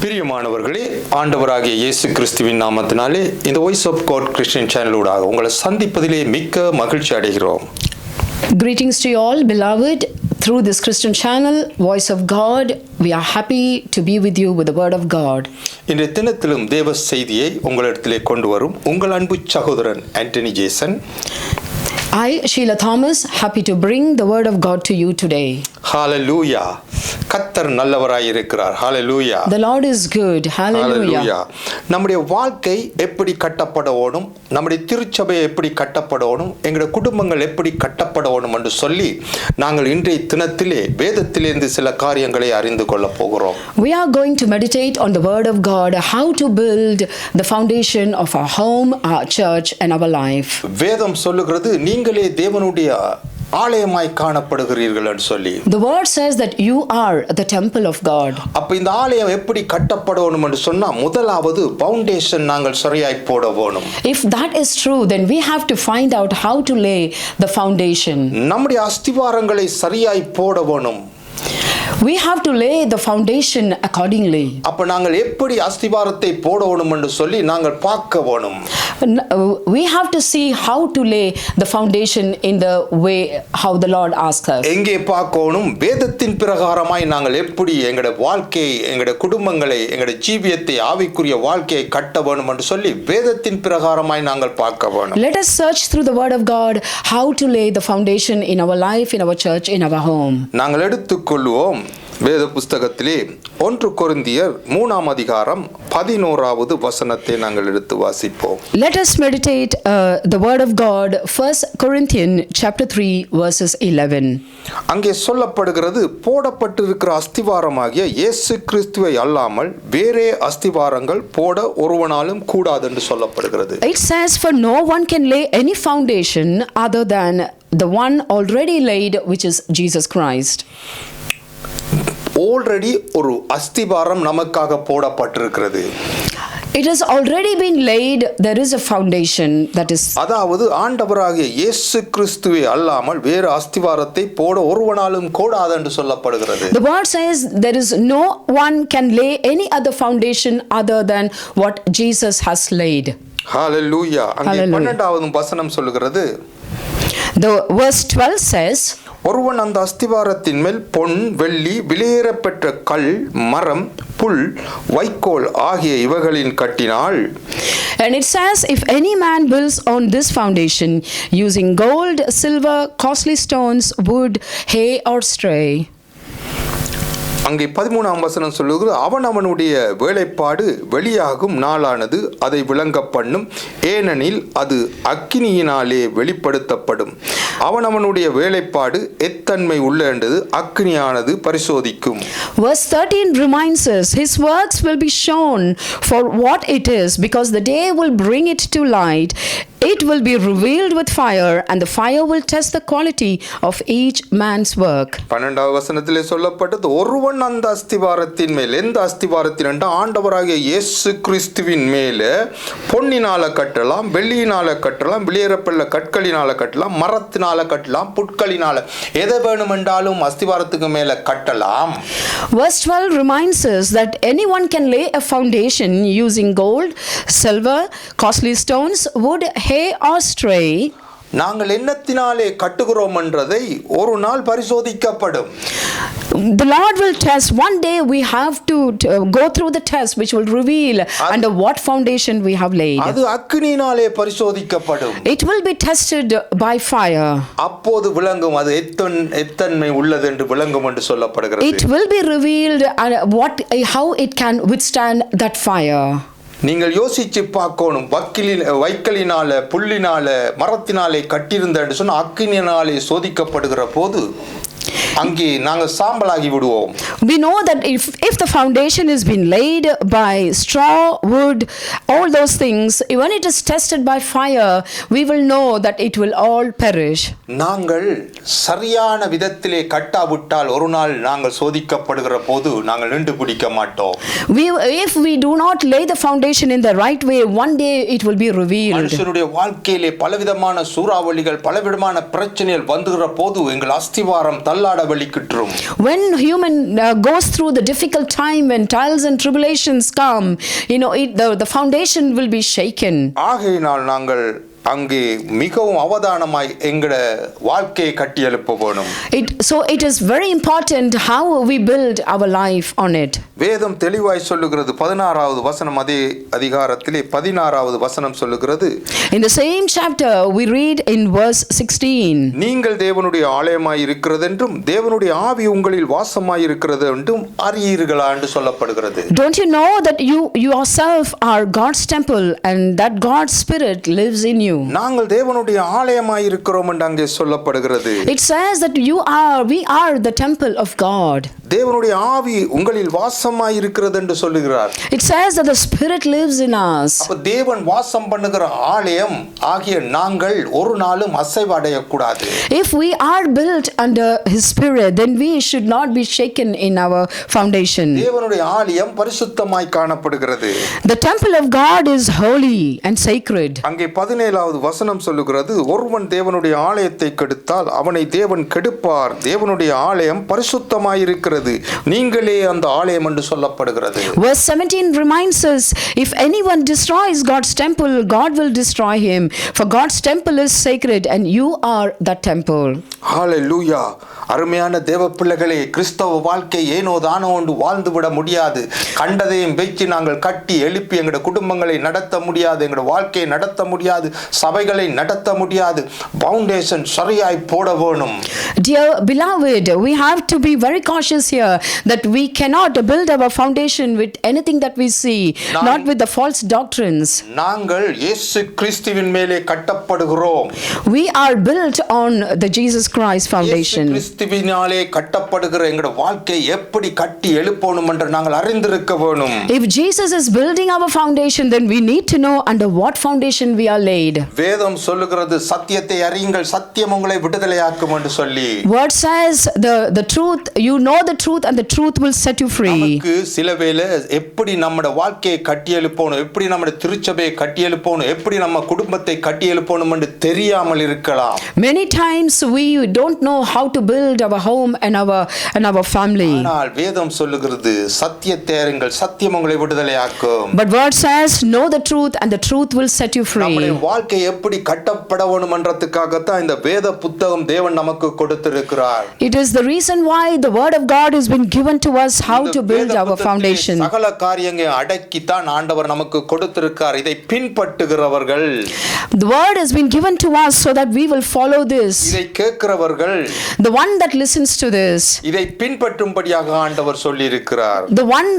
பிரியமானவர்களே, ஆண்டவராகிய இயேசு கிறிஸ்துவின் நாமத்தினாலே இந்த வாய்ஸ் ஆஃப் காட் கிறிஸ்டியன் சேனலூடாக உங்களை சந்திப்பதிலே மிக்க மகிழ்ச்சி அடைகிறோம். Greetings to you all, beloved. Through this Christian channel, Voice of God, we are happy to be with you with the Word of God. இன்றைய தினத்திலும் தேவ செய்தியை உங்களிடத்திலே கொண்டு வரும் உங்கள் அன்பு சகோதரன் Antony Jason. I, Sheila Thomas, happy to bring the Word of God to you today. ஹalleluya. கர்த்தர் நல்லவராய் இருக்கிறார். ஹalleluya. The Lord is good. Hallelujah. நம்முடைய வாழ்க்கை எப்படி கட்டப்படணும், நம்முடைய திருச்சபை எப்படி கட்டப்படணும், எங்களுடைய குடும்பங்கள் எப்படி கட்டப்படணும் என்று சொல்லி நாங்கள் இன்றைய தினத்திலே வேதத்திலிருந்து சில காரியங்களை அறிந்து கொள்ள போகிறோம். We are going to meditate on the Word of God, how to build the foundation of our home, our church and our life. வேதம் சொல்லுகிறது நீங்களே தேவனுடைய ஆலயமாய் காணப்படுகிறீர்கள் என்று சொல்லி. The word says that you are the temple of God. அப்ப இந்த ஆலயம் எப்படி கட்டப்படணும் என்று சொன்னா முதலாவது ஃபவுண்டேஷன் நாங்கள் சரியாய் போட வேணும். If that is true, then we have to find out how to lay the foundation. நம்முடைய அஸ்திவாரங்களை சரியாய் போட வேணும். We have to lay the foundation accordingly. அப்ப நாங்கள் எப்படி அஸ்திவாரத்தை போடணும் என்று சொல்லி நாங்கள் பார்க்க வேணும். We have to see how to lay the foundation in the way how the Lord asks us. எங்கே பார்க்கணும்? வேதத்தின் பிரகாரமாய் நாங்கள் எப்படி எங்களுடைய வாழ்க்கையை, எங்களுடைய குடும்பங்களை, எங்களுடைய ஜீவியத்தை, ஆவிக்குரிய வாழ்க்கையை கட்ட வேணும் என்று சொல்லி வேதத்தின் பிரகாரமாய் நாங்கள் பார்க்க வேணும். Let us search through the Word of God how to lay the foundation in our life, in our church, in our home. நாங்கள் எடுத்துக்கொள்வோம் வேத புஸ்தகத்திலே 1 கொரிந்தியர் 3ஆம் அதிகாரம் 11வது வசனத்தை நாங்கள் எடுத்து வாசிப்போம். Let us meditate the word of God, 1 Corinthians chapter 3 verses 11. அங்கே சொல்லப்படுகிறது, போடப்பட்டிருக்கிற அஸ்திவாரமாகிய இயேசு கிறிஸ்துவை அல்லாமல் வேறே அஸ்திவாரங்கள் போட ஒருவனாலும் கூடாது என்று சொல்லப்படுகிறது. It says, for no one can lay any foundation other than the one already laid, which is Jesus Christ. Already ஒரு அஸ்திவாரம் நமக்காக போடப்பட்டிருக்கிறது. It has already been laid. There is a foundation that is. அதாவது ஆண்டவராகிய இயேசு கிறிஸ்துவை அல்லாமல் வேறு அஸ்திவாரத்தை போட ஒருவனாலும் கூடாது என்று சொல்லப்படுகிறது. The word says there is no one can lay any other foundation other than what Jesus has laid. ஹalleluya. அங்கே 12வது வசனம் சொல்லுகிறது, The verse 12 says, ஒருவன் அந்த அஸ்திவாரத்தின் மேல் பொன், வெள்ளி, விலையேறப்பெற்ற கல், மரம், புல், வைக்கோல் ஆகிய இவைகளின் கட்டினால். and it says, if any man builds on this foundation using gold, silver, costly stones, wood, hay or stray. அங்கே 13ஆம் வசனம் சொல்லுகிறது, அவனுடைய வேலைப்பாடு வெளியாகும் நாளானது அதை விளங்க பண்ணும், ஏனெனில் அது அக்கினியினாலே வெளிப்படுத்தப்படும். அவனுடைய வேலைப்பாடு எத்தன்மை உள்ளது, அக்கினியானது பரிசோதிக்கும். Verse 13 reminds us, his works will be shown for what it is, because the day will bring it to light. It will be revealed with fire, and the fire will test the quality of each man's work. 12வது வசனத்திலே சொல்லப்பட்டது, ஒருவன் அந்த அஸ்திவாரத்தின் மேல், எந்த அஸ்திவாரத்தின் என்ற ஆண்டவராகிய இயேசு கிறிஸ்துவின் மேல பொன்னினால கட்டலாம், வெள்ளியினால கட்டலாம், வெளியேறப்பெற்ற கற்களினால கட்டலாம், மரத்தினால கட்டலாம், புட்களினால எதை வேணுமென்றாலும் அஸ்திவாரத்துக்கு மேல கட்டலாம். Verse 12 reminds us that anyone can lay a foundation using gold, silver, costly stones, wood, hay or stray. நாங்கள் என்னத்தினாலே கட்டுகிறோம் என்றதை ஒரு நாள் பரிசோதிக்கப்படும். The Lord will test. One day we have to go through the test which will reveal under what foundation we have laid. அது அக்கினியினாலே பரிசோதிக்கப்படும். It will be tested by fire. அப்போது விளங்கும் அது எத்தன்மை உள்ளது என்று விளங்கும் என்று சொல்லப்படுகிறது. It will be revealed how it can withstand that fire. நீங்கள் யோசிச்சு பார்க்கணும், வைக்கலினால, புல்லினால, மரத்தினாலே கட்டியிருந்த என்று சொன்ன அக்கினியினாலே சோதிக்கப்படுகிற போது அங்கே நாங்கள் சாம்பலாகி விடுவோம். We know that if the foundation has been laid by straw, wood, all those things, when it is tested by fire, we will know that it will all perish. நாங்கள் சரியான விதத்திலே கட்டாவிட்டால் ஒரு நாள் நாங்கள் சோதிக்கப்படுகிற போது நாங்கள் நின்று பிடிக்க மாட்டோம். If we do not lay the foundation in the right way, one day it will be revealed. மனுஷனுடைய வாழ்க்கையிலே பலவிதமான சூறாவளிகள், பலவிதமான பிரச்சனைகள் வந்துகிற போது எங்கள் அஸ்திவாரம் தள்ளாட கதவளிக்கிட்டுரும். When human goes through the difficult time, when trials and tribulations come, the foundation will be shaken. ஆகையினால் நாங்கள் அங்கே மிகவும் அவதானமாய் எங்கட வாழ்க்கையை கட்டி எழுப்ப வேணும். So it is very important how we build our life on it. வேதம் தெளிவாய் சொல்லுகிறது 16வது வசனம் அதே அதிகாரத்திலே 16வது வசனம் சொல்லுகிறது. In the same chapter we read in verse 16. நீங்கள் தேவனுடைய ஆலயமாய் இருக்கிறது என்றும் தேவனுடைய ஆவி உங்களில் வாசமாய் இருக்கிறது என்றும் அறியீர்களா என்று சொல்லப்படுகிறது. Don't you know that you yourself are God's temple and that God's spirit lives in you? நாங்கள் தேவனுடைய ஆலயமாய் இருக்கிறோம் என்று அங்கே சொல்லப்படுகிறது. It says that we are the temple of God. தேவனுடைய ஆவி உங்களில் வாசமாய் இருக்கிறது என்று சொல்லுகிறார். It says that the spirit lives in us. அப்ப தேவன் வாசம் பண்ணுகிற ஆலயம் ஆகிய நாங்கள் ஒரு நாளும் அசைவடைய கூடாது. If we are built under his spirit, then we should not be shaken in our foundation. தேவனுடைய ஆலயம் பரிசுத்தமாய் காணப்படுகிறது. The temple of God is holy and sacred. அங்கே 17வது வசனம் சொல்லுகிறது, ஒருவன் தேவனுடைய ஆலயத்தை கெடுத்தால் அவனை தேவன் கெடுப்பார். தேவனுடைய ஆலயம் பரிசுத்தமாய் இருக்கிறது, நீங்களே அந்த ஆலயம் என்று சொல்லப்படுகிறது. Verse 17 reminds us, if anyone destroys God's temple, God will destroy him, for God's temple is sacred and you are that temple. ஹalleluya. அருமையான தேவ பிள்ளைகளே, கிறிஸ்தவ வாழ்க்கை ஏனோ தானோ ஒன்று வாழ்ந்து விட முடியாது. கண்டதையும் வெச்சு நாங்கள் கட்டி எழுப்பி எங்களுடைய குடும்பங்களை நடத்த முடியாது, எங்களுடைய வாழ்க்கையை நடத்த முடியாது, சபைகளை நடத்த முடியாது. ஃபவுண்டேஷன் சரியாய் போட வேணும். Dear beloved, we have to be very cautious here that we cannot build our foundation with anything that we see, not with the false doctrines. நாங்கள் இயேசு கிறிஸ்துவின் மேலே கட்டப்படுகிறோம். We are built on the Jesus Christ foundation. கிறிஸ்துவினாலே கட்டப்படுகிற எங்களுடைய வாழ்க்கை எப்படி கட்டி எழுப்பணும் என்று நாங்கள் அறிந்திருக்க வேணும். If Jesus is building our foundation, then we need to know under what foundation we are laid. வேதம் சொல்லுகிறது, சத்தியத்தை அறியுங்கள், சத்தியம் உங்களை விடுதலையாக்கும் என்று சொல்லி. Word says the truth, you know the truth and the truth will set you free. நமக்கு சில வேளை எப்படி நம்மட வாழ்க்கையை கட்டி எழுப்பணும், எப்படி நம்மட திருச்சபையை கட்டி எழுப்பணும், எப்படி நம்ம குடும்பத்தை கட்டி எழுப்பணும் என்று தெரியாமல் இருக்கலாம். Many times we don't know how to build our home and our family. ஆனால் வேதம் சொல்லுகிறது, சத்தியத்தை அறியுங்கள், சத்தியம் உங்களை விடுதலையாக்கும். But word says, know the truth and the truth will set you free. நம்முடைய வாழ்க்கை எப்படி கட்டப்பட வேணும் என்றதுக்காக தான் இந்த வேத புத்தகம் தேவன் நமக்கு கொடுத்திருக்கிறார். It is the reason why the word of God has been given to us how to build our foundation. சகல காரியங்களை அடக்கி தான் ஆண்டவர் நமக்கு கொடுத்திருக்கிறார். இதை பின்பற்றுகிறவர்கள், the word has been given to us so that we will follow this. இதை கேட்கிறவர்கள், the one that listens to this, இதை பின்பற்றும்படியாக ஆண்டவர் சொல்லி இருக்கிறார். the one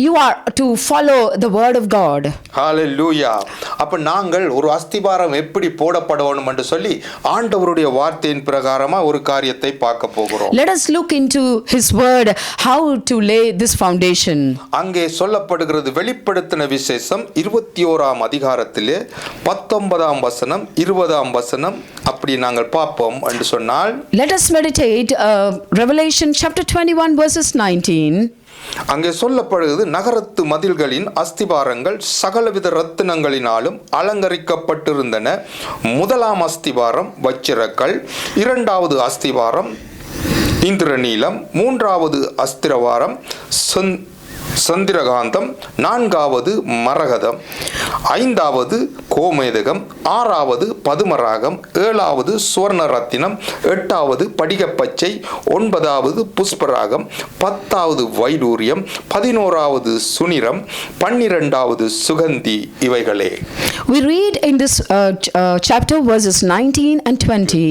you are to follow the word of God. ஹalleluya. அப்ப நாங்கள் ஒரு அஸ்திபாரம் எப்படி போடப்பட வேண்டும் என்று சொல்லி ஆண்டவருடைய வார்த்தையின் பிரகாரமா ஒரு காரியத்தை பார்க்க போகிறோம். Let us look into his word how to lay this foundation. அங்கே சொல்லப்படுகிறது, வெளிப்படுத்தின விசேஷம் 21ஆம் அதிகாரத்திலே 19ஆம் வசனம் 20ஆம் வசனம் அப்படி நாங்கள் பார்ப்போம் என்று சொன்னால், let us meditate Revelation chapter 21 verses 19. அங்கே சொல்லப்படுகிறது, நகரத்து மதில்களின் அஸ்திபாரங்கள் சகலவித ரத்தினங்களினாலும் அலங்கரிக்கப்பட்டிருந்தன. முதலாம் அஸ்திபாரம் வச்சிரக்கல், இரண்டாவது அஸ்திபாரம் இந்திரநீலம், மூன்றாவது அஸ்திரவாரம் சந்திரகாந்தம், நான்காவது மரகதம், ஐந்தாவது கோமேதகம், ஆறாவது பதுமராகம், ஏழாவது சுவர்ண ரத்தினம், எட்டாவது படிகப்பச்சை, ஒன்பதாவது புஷ்பராகம், பத்தாவது வைடூரியம், 11வது சுனிரம், 12வது சுகந்தி. இவைகளே we read in this chapter verses 19 and 20,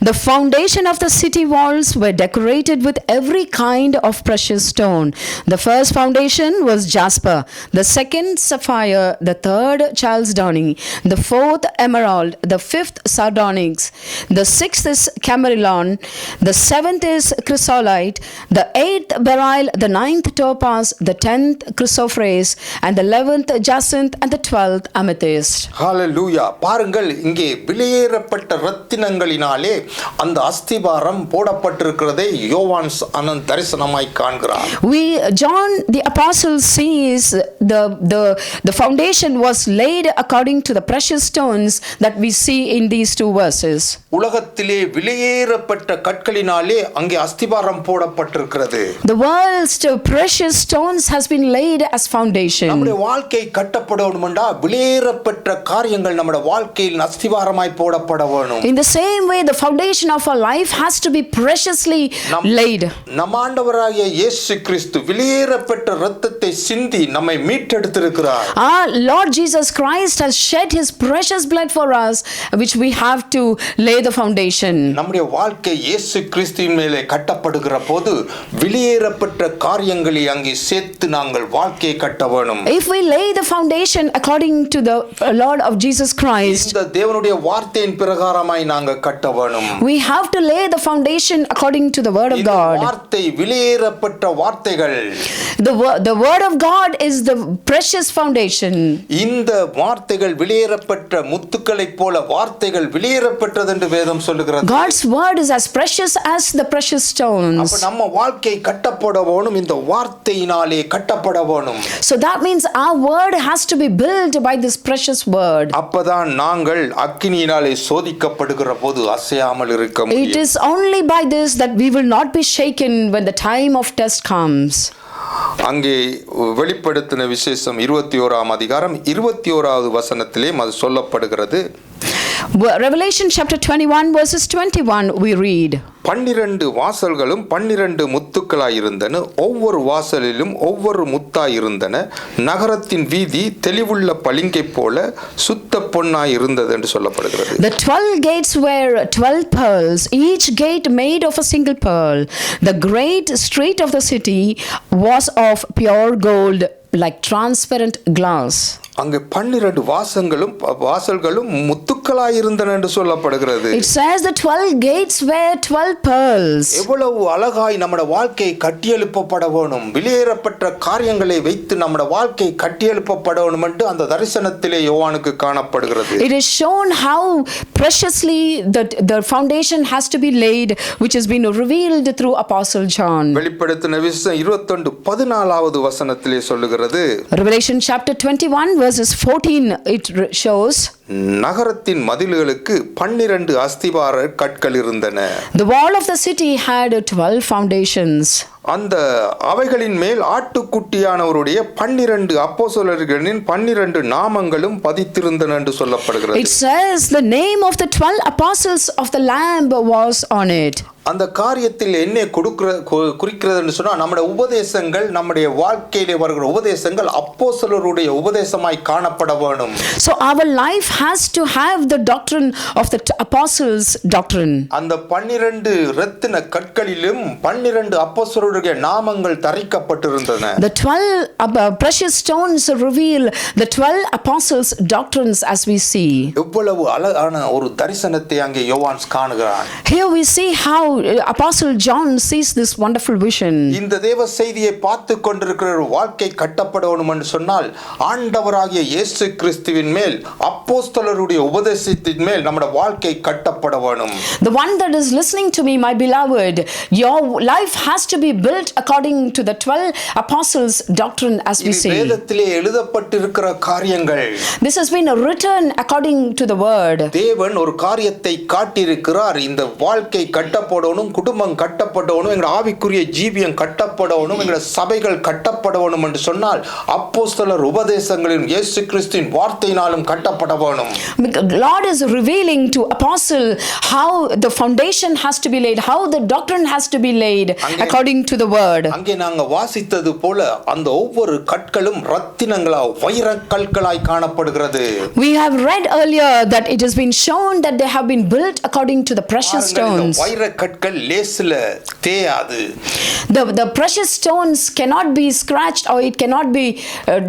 the foundation of the city walls were decorated with every kind of precious stone. The first foundation was jasper, the second sapphire, the third chalcedony, the fourth emerald, the fifth sardonyx, the sixth is camelon, the seventh is chrysolite, the eighth beryl, the ninth topaz, the 10th chrysoprase, and the 11th jacinth, and the 12th amethyst. ஹalleluya. பாருங்கள், இங்கே விலையேறப்பட்ட ரத்தினங்களினாலே அந்த அஸ்திபாரம் போடப்பட்டிருக்கிறதை யோவான் தரிசனமாய் காண்கிறார். John the apostle sees the foundation was laid according to the precious stones that we see in these two verses. உலகத்திலே விலையேறப்பட்ட கற்களினாலே அங்கே அஸ்திபாரம் போடப்பட்டிருக்கிறது. The world's precious stones has been laid as foundation. நம்முடைய வாழ்க்கை கட்டப்படணும்னா விலையேறப்பட்ட காரியங்கள் நம்முடைய வாழ்க்கையில் அஸ்திபாரமாய் போடப்பட வேணும். In the same way, the foundation of our life has to be preciously laid. நம் ஆண்டவராகிய இயேசு கிறிஸ்து விலையேறப்பட்ட இரத்தத்தை சிந்தி நம்மை மீட்டெடுத்திருக்கிறார். Our Lord Jesus Christ has shed his precious blood for us, which we have to lay the foundation. நம்முடைய வாழ்க்கை இயேசு கிறிஸ்துவின் மேலே கட்டப்படுகிற போது விலையேறப்பட்ட காரியங்களை அங்கே சேர்த்து நாங்கள் வாழ்க்கையை கட்ட வேணும். If we lay the foundation according to the Lord of Jesus Christ, இந்த தேவனுடைய வார்த்தையின் பிரகாரமாய் நாங்கள் கட்ட வேணும். we have to lay the foundation according to the word of God. வார்த்தை விலையேறப்பட்ட வார்த்தைகள். The word of God is the precious foundation. இந்த வார்த்தைகள் விலையேறப்பட்ட முத்துக்களைப் போல வார்த்தைகள் விலையேறப்பட்டது என்று வேதம் சொல்லுகிறது. God's word is as precious as the precious stones. அப்ப நம்ம வாழ்க்கை கட்டப்பட வேணும், இந்த வார்த்தையினாலே கட்டப்பட வேணும். So that means our word has to be built by this precious word. அப்பதான் நாங்கள் அக்கினியினாலே சோதிக்கப்படுகிற போது அசையாமல் இருக்க It முடியும். is only by this that we will not be shaken when the time of test comes. அங்கே வெளிப்படுத்தின விசேஷம் 21ஆம் அதிகாரம் 21வது வசனத்திலே அது சொல்லப்படுகிறது. Revelation chapter 21 verses 21 we read. 12 வாசல்களும் 12 முத்துக்களாயிருந்தன, ஒவ்வொரு வாசலிலும் ஒவ்வொரு முத்தாயிருந்தன. நகரத்தின் வீதி தெளிவுள்ள பளிங்கை போல சுத்த பொன்னாயிருந்தது என்று சொல்லப்படுகிறது. The 12 gates were 12 pearls, each gate made of a single pearl. The great street of the city was of pure gold, like transparent glass. அங்கே 12 வாசல்களும் முத்துக்களாயிருந்தன என்று சொல்லப்படுகிறது. It says the 12 gates were 12 pearls. எவ்வளவு அழகாய் நம்முடைய வாழ்க்கை கட்டியெழுப்பப்பட வேணும், விலையேறப்பட்ட காரியங்களை வைத்து நம்முடைய வாழ்க்கை கட்டியெழுப்பப்பட வேணும் என்று அந்த தரிசனத்திலே யோவானுக்கு காணப்படுகிறது. It is shown how preciously the foundation has to be laid, which has been revealed through Apostle John. வெளிப்படுத்தின விசேஷம் 21:14வது வசனத்திலே சொல்லுகிறது. Revelation chapter 21 verses 14 it shows. நகரத்தின் மதில்களுக்கு 12 அஸ்திபார கற்கள் இருந்தன. The wall of the city had 12 foundations. அந்த அவைகளின் மேல் ஆட்டுக்குட்டியானவருடைய 12 அப்போஸ்தலர்களின் 12 நாமங்களும் பதித்திருந்தன என்று சொல்லப்படுகிறது. It says the name of the 12 apostles of the Lamb was on it. அந்த காரியத்தில் என்ன குறிக்கிறதுன்னு சொன்னா நம்முடைய உபதேசங்கள், நம்முடைய வாழ்க்கையிலே வருகிற உபதேசங்கள் அப்போஸ்தலருடைய உபதேசமாய் காணப்பட வேணும். So our life has to have the doctrine of the apostles' doctrine. அந்த 12 ரத்தின கற்களிலும் 12 அப்போஸ்தலருடைய நாமங்கள் தரிக்கப்பட்டிருந்தன. The 12 precious stones reveal the 12 apostles' doctrines as we see. எவ்வளவு அழகான ஒரு தரிசனத்தை அங்கே யோவான் காணுகிறான். Here we see how Apostle John sees this wonderful vision. இந்த தேவ செய்தியை பார்த்து கொண்டிருக்கிற ஒரு வாழ்க்கை கட்டப்பட வேண்டும் என்று சொன்னால் ஆண்டவராகிய இயேசு கிறிஸ்துவின் மேல் அப்போஸ்தலருடைய உபதேசத்தின் மேல் நம்முடைய வாழ்க்கை கட்டப்பட வேண்டும். The one that is listening to me, my beloved, your life has to be built according to the 12 apostles' doctrine as we see. வேதத்திலே எழுதப்பட்டிருக்கிற காரியங்கள். This has been written according to the word. தேவன் ஒரு காரியத்தை காட்டியிருக்கிறார். இந்த வாழ்க்கை கட்டப்படணும், குடும்பம் கட்டப்படணும், எங்கள் ஆவிக்குரிய ஜீவியம் கட்டப்படணும், எங்கள் சபைகள் கட்டப்படணும் என்று சொன்னால் அப்போஸ்தலர் உபதேசங்களின் இயேசு கிறிஸ்துவின் வார்த்தையினாலும் கட்டப்பட வேணும். Lord is revealing to apostle how the foundation has to be laid, how the doctrine has to be laid according to the word. அங்கே நாங்க வாசித்தது போல அந்த ஒவ்வொரு கற்களும் ரத்தினங்களாய் வைரக்கற்களாய் காணப்படுகிறது. We have read earlier that it has been shown that they have been built according to the precious stones. வைரக்கற்கள் லேசில தேயாது. The precious stones cannot be scratched or it cannot be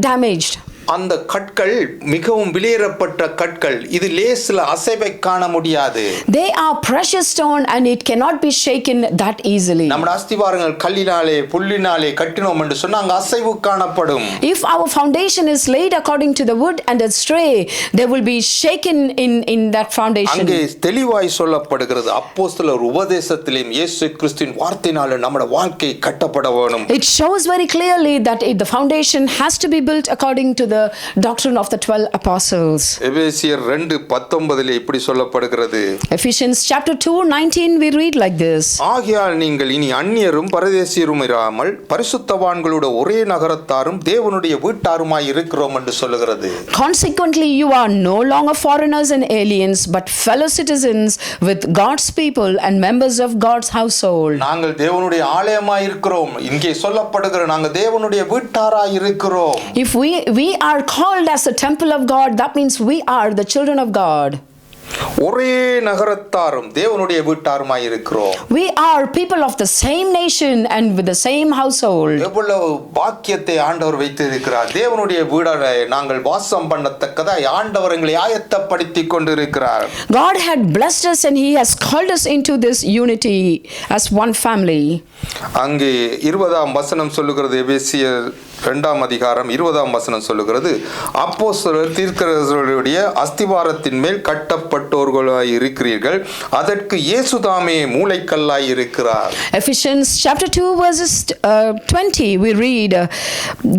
damaged. அந்த கற்கள் மிகவும் விலையேறப்பட்ட கற்கள், இது லேசில அசைவை காண முடியாது. They are precious stone and it cannot be shaken that easily. நம்ம அஸ்திவாரங்கள் கல்லினாலே புல்லினாலே கட்டினோம் என்று சொன்னா அங்க அசைவு காணப்படும். If our foundation is laid according to the wood and the stray, there will be shaken in that foundation. அங்கே தெளிவாய் சொல்லப்படுகிறது அப்போஸ்தலர் உபதேசத்திலும் இயேசு கிறிஸ்துவின் வார்த்தையினால நம்முடைய வாழ்க்கை கட்டப்பட வேணும். It shows very clearly that the foundation has to be built according to the the doctrine of the 12 apostles. எபேசியர் 2:19 இப்படி சொல்லப்படுகிறது. Ephesians chapter 2:19 we read like this. ஆகையால் நீங்கள் இனி அந்நியரும் பரதேசியரும் இராமல் பரிசுத்தவான்களோட ஒரே நகரத்தாரும் தேவனுடைய வீட்டாருமாய் இருக்கிறோம் என்று சொல்லுகிறது. Consequently, you are no longer foreigners and aliens, but fellow citizens with God's people and members of God's household. நாங்கள் தேவனுடைய ஆலயமாய் இருக்கிறோம். இங்கே சொல்லப்படுகிற நாங்கள் தேவனுடைய வீட்டாராய் இருக்கிறோம். If we are called as a temple of God, that means we are the children of God. ஒரே நகரத்தாரும் தேவனுடைய வீட்டாருமாய் இருக்கிறோம். We are people of the same nation and with the same household. எவ்வளவு பாக்கியத்தை ஆண்டவர் வைத்திருக்கிறார். தேவனுடைய வீடாக நாங்கள் வாசம் பண்ணத்தக்கதாய் ஆண்டவர் எங்களை ஆயத்தப்படுத்திக் கொண்டிருக்கிறார். God had blessed us and he has called us into this unity as one family. அங்கே 20ஆம் வசனம் சொல்லுகிறது. எபேசியர் 2ஆம் அதிகாரம் 20ஆம் வசனம் சொல்லுகிறது, அப்போஸ்தலர் தீர்க்கதரிசிகளுடைய அஸ்திவாரத்தின் மேல் கட்டப்பட்டோர்களாய் இருக்கிறீர்கள், அதற்கு இயேசுதாமே மூலைக்கல்லாய் இருக்கிறார். Ephesians chapter 2 verses 20 we read,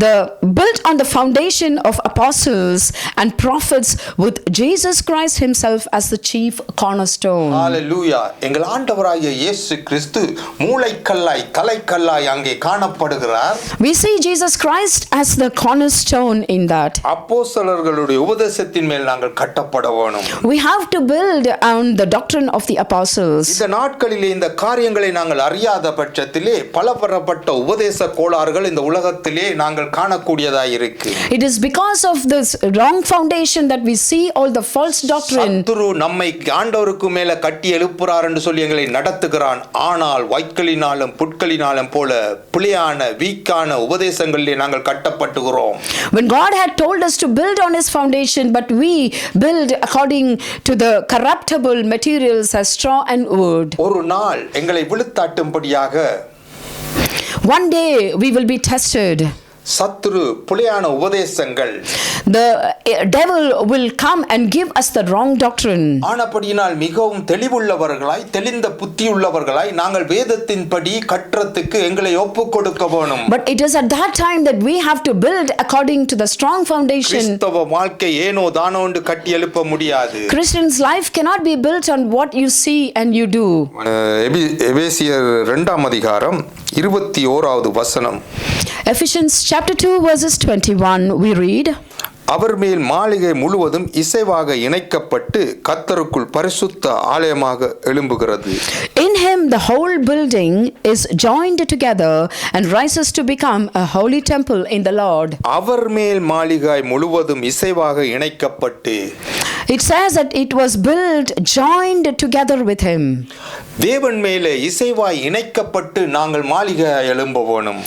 the built on the foundation of apostles and prophets with Jesus Christ himself as the chief cornerstone. ஹalleluya. எங்கள் ஆண்டவராகிய இயேசு கிறிஸ்து மூலைக்கல்லாய் தலைக்கல்லாய் அங்கே காணப்படுகிறார். We see Jesus Christ as the cornerstone in that. அப்போஸ்தலர்களுடைய உபதேசத்தின் மேல் நாங்கள் கட்டப்பட வேணும். We have to build on the doctrine of the apostles. இந்த நாட்களிலே இந்த காரியங்களை நாங்கள் அறியாத பட்சத்திலே பலதரப்பட்ட உபதேச கோளாறுகள் இந்த உலகத்திலே நாங்கள் காணக்கூடியதாய் இருக்கு. It is because of this wrong foundation that we see all the false doctrine. சத்துரு நம்மை ஆண்டவருக்கு மேல கட்டி எழுப்புறார் என்று சொல்லி எங்களை நடத்துகிறான். ஆனால் வைக்கலினாலும் புட்களினாலும் போல பிழையான வீக்கான உபதேசங்களிலே நாங்கள் கட்டப்பட்டுகிறோம். When God had told us to build on his foundation, but we build according to the corruptible materials as straw and wood. ஒரு நாள் எங்களை விழுத்தாட்டும்படியாக One day we will be tested. சத்துரு புலையான உபதேசங்கள், The devil will come and give us the wrong doctrine. ஆனபடியினால் மிகவும் தெளிவுள்ளவர்களாய் தெளிந்த புத்தியுள்ளவர்களாய் நாங்கள் வேதத்தின்படி கற்றத்துக்கு எங்களை ஒப்புக் கொடுக்க வேணும். But it is at that time that we have to build according to the strong foundation. கிறிஸ்தவ வாழ்க்கை ஏனோ தானோ என்று கட்டி எழுப்ப முடியாது. Christian's life cannot be built on what you see and you do. எபேசியர் 2ஆம் அதிகாரம் 21வது வசனம். Ephesians chapter 2 verses 21 we read, அவர் மேல் மாளிகை முழுவதும் இசைவாக இணைக்கப்பட்டு கர்த்தருக்குள் பரிசுத்த ஆலயமாக எழும்புகிறது. In him the whole building is joined together and rises to become a holy temple in the Lord. அவர் மேல் மாளிகை முழுவதும் இசைவாக இணைக்கப்பட்டு. It says that it was built joined together with him. தேவன் மேலே இசைவாய் இணைக்கப்பட்டு நாங்கள் மாளிகை எழும்ப வேணும்.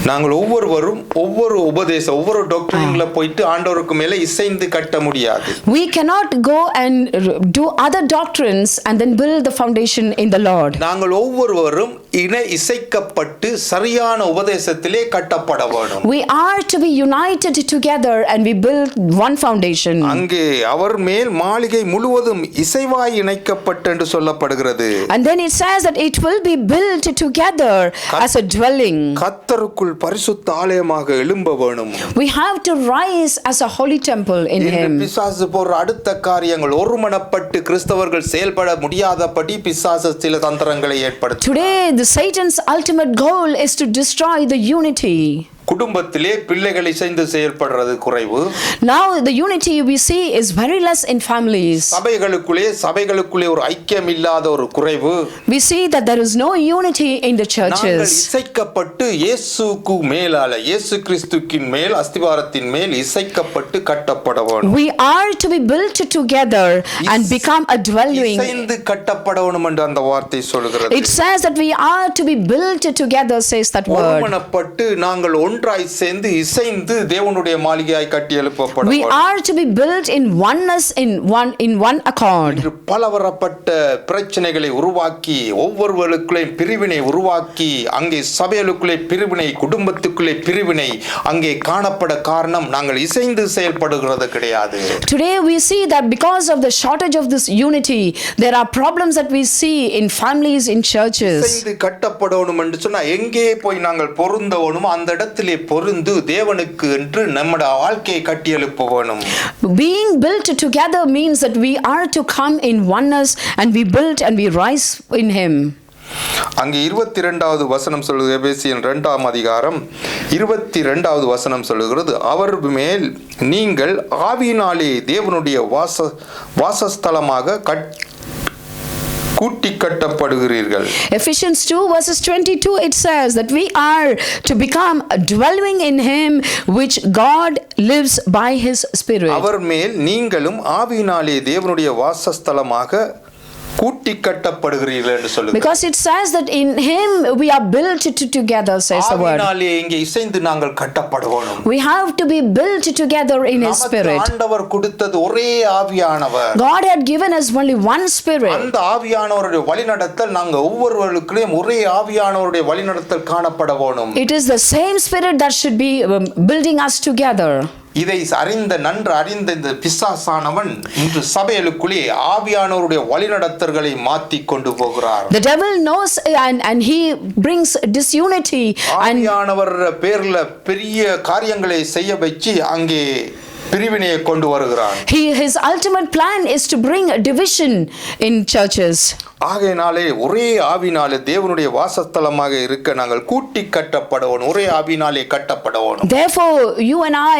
நாங்கள் ஒவ்வொருவரும் ஒவ்வொரு டாக்டரின்ல போயிட்டு ஆண்டவருக்கு மேலே இசைந்து கட்ட முடியாது. We cannot go and do other doctrines and then build the foundation in the Lord. நாங்கள் ஒவ்வொருவரும் இசைக்கப்பட்டு சரியான உபதேசத்திலே கட்டப்பட வேண்டும். We are to be united together and we build one foundation. அங்கே அவர் மேல் மாளிகை முழுவதும் இசைவாய் இணைக்கப்பட்டு என்று சொல்லப்படுகிறது. And then it says that it will be built together as a dwelling. கர்த்தருக்குள் பரிசுத்த ஆலயமாக எழும்ப வேணும். We have to rise as a holy temple in him. பிசாசு போற அடுத்த காரியங்கள் ஒருமனப்பட்டு கிறிஸ்தவர்கள் செயல்பட முடியாதபடி பிசாசு சில தந்திரங்களை ஏற்படுத்தும். Today the Satan's ultimate goal is to destroy the unity. குடும்பத்திலே பிள்ளைகள் இசைந்து செயல்படுறது குறைவு. Now the unity we see is very less in families. சபைகளுக்குள்ளே ஒரு ஐக்கியம் இல்லாத ஒரு குறைவு. We see that there is no unity in the churches. நாங்கள் இசைக்கப்பட்டு இயேசுவுக்கு மேலால இயேசு கிறிஸ்துவின் மேல் அஸ்திவாரத்தின் மேல் இசைக்கப்பட்டு கட்டப்பட வேண்டும். We are to be built together and become a dwelling. இசைந்து கட்டப்பட வேண்டும் என்று அந்த வார்த்தை சொல்கிறது. It says that we are to be built together, says that word. ஒருமனப்பட்டு நாங்கள் ஒன்றாய் சேர்ந்து இசைந்து தேவனுடைய மாளிகையாய் கட்டி எழுப்பப்பட வேண்டும். We are to be built in oneness, in one accord. பலவரப்பட்ட பிரச்சனைகளை உருவாக்கி ஒவ்வொருவருக்குள்ளே பிரிவினை உருவாக்கி அங்கே சபைகளுக்குள்ளே பிரிவினை குடும்பத்துக்குள்ளே பிரிவினை அங்கே காணப்பட காரணம் நாங்கள் இசைந்து செயல்படுகிறது கிடையாது. Today we see that because of the shortage of this unity there are problems that we see in families, in churches. இசைந்து கட்டப்படணும் என்று சொன்னா எங்கே போய் நாங்கள் பொருந்தவனும் அந்த இடத்தில் இடத்திலே பொருந்து தேவனுக்கு என்று நம்முடைய வாழ்க்கையை கட்டி எழுப்ப வேணும். Being built together means that we are to come in oneness and we build and we rise in Him. அங்கே 22வது வசனம் சொல்லுது, எபேசியர் 2ஆம் அதிகாரம் 22வது வசனம் சொல்லுகிறது, அவர் மேல் நீங்கள் ஆவியினாலே தேவனுடைய வாசஸ்தலமாக கூட்டி கட்டப்படுகிறீர்கள். Ephesians 2 verses 22 it says that we are to become dwelling in Him which God lives by His Spirit. அவர் மேல் நீங்களும் ஆவியினாலே தேவனுடைய வாசஸ்தலமாக கூட்டி கட்டப்படுகிறீர்கள் என்று சொல்லுது. Because it says that in Him we are built together, says the word. ஆவியினாலே இங்கே இசைந்து நாங்கள் கட்டப்படுவோம். We have to be built together in His Spirit. ஆண்டவர் கொடுத்தது ஒரே ஆவியானவர். God had given us only one Spirit. அந்த ஆவியானவருடைய வழிநடத்தல் நாங்கள் ஒவ்வொருவருக்கும் ஒரே ஆவியானவருடைய வழிநடத்தல் காணப்பட வேணும். It is the same Spirit that should be building us together. இதை நன்று அறிந்த இந்த பிசாசானவன் இன்று சபைகளுக்குள்ளே ஆவியானவருடைய வழிநடத்தல்களை மாற்றி கொண்டு போகிறார். The devil knows and he brings disunity. ஆவியானவர் பேர்ல பெரிய காரியங்களை செய்ய வச்சு அங்கே பிரிவினையை கொண்டு வருகிறான். His ultimate plan is to bring a division in churches. ஆகையினாலே ஒரே ஆவினாலே தேவனுடைய வாசஸ்தலமாக இருக்க நாங்கள் கூட்டி கட்டப்படவும் ஒரே ஆவினாலே கட்டப்படவும். Therefore you and I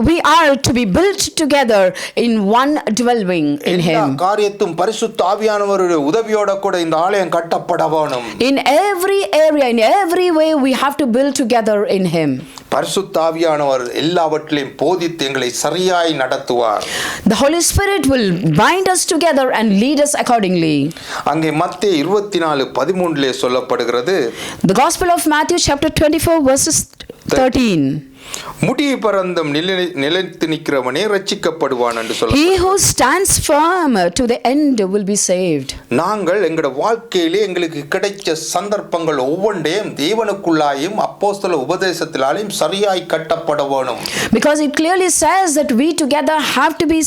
we are to be built together in one dwelling in Him. எல்லா காரியத்தும் பரிசுத்த ஆவியானவருடைய உதவியோட கூட இந்த ஆலயம் கட்டப்பட வேணும். In every area, in every way we have to build together in Him. பரிசுத்த ஆவியானவர் எல்லாவற்றையும் போதித்து எங்களை சரியாய் நடத்துவார். The Holy Spirit will bind us together and lead us accordingly. அங்கே மத்தேயு 24:13 சொல்லப்படுகிறது. The Gospel of Matthew chapter 24 verses 13. முடிவு பரந்தம் நிலைத்து நிற்கிறவனே ரட்சிக்கப்படுவான் என்று சொல்ல. He who stands firm to the end will be saved. நாங்கள் எங்களுடைய வாழ்க்கையிலே எங்களுக்கு கிடைச்ச சந்தர்ப்பங்கள் ஒவ்வொன்றையும் தேவனுக்குள்ளாயும் அப்போஸ்தல உபதேசத்தினாலும் சரியாய் கட்டப்பட வேணும். Because it clearly says that we together have to be